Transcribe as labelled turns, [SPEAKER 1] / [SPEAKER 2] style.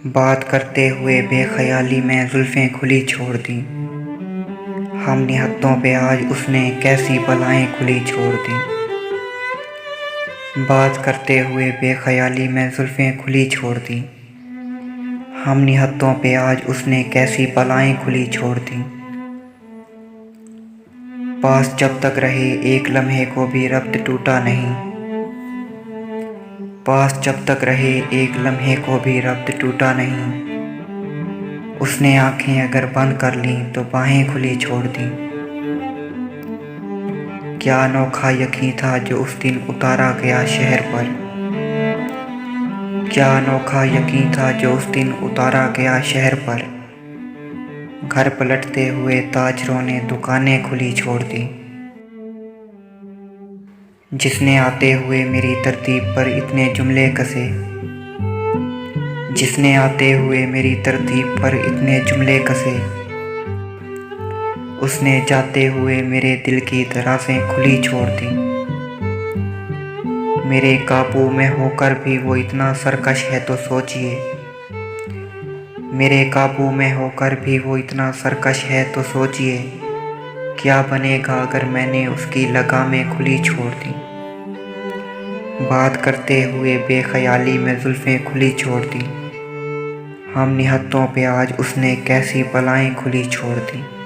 [SPEAKER 1] बात करते हुए बेख्याली में जुल्फ़ें खुली छोड़ दी। हम निहत्तों पे आज उसने कैसी बलाएं खुली छोड़ दी। बात करते हुए बेख्याली में जुल्फ़ें खुली छोड़ दी। हम निहत्तों पे आज उसने कैसी बलाएं खुली छोड़ दी। पास जब तक रहे एक लम्हे को भी रब्त टूटा नहीं। पास जब तक रहे एक लम्हे को भी रब्त टूटा नहीं। उसने आँखें अगर बंद कर लीं तो बाहें खुली छोड़ दी। क्या अनोखा यकीन था जो उस दिन उतारा गया शहर पर। क्या अनोखा यकीन था जो उस दिन उतारा गया शहर पर। घर पलटते हुए ताजरों ने दुकानें खुली छोड़ दी। जिसने आते हुए मेरी तरतीब पर इतने जुमले कसे। जिसने आते हुए मेरी तरतीब पर इतने जुमले कसे। उसने जाते हुए मेरे दिल की दराज़ें खुली छोड़ दी। मेरे काबू में होकर भी वो इतना सरकश है तो सोचिए। मेरे काबू में होकर भी वो इतना सरकश है तो सोचिए। क्या बनेगा अगर मैंने उसकी लगामें खुली छोड़ दी। बात करते हुए बेख्याली में जुल्फ़ें खुली छोड़ दी। हम निहत्तों पे आज उसने कैसी बलाएं खुली छोड़ दी।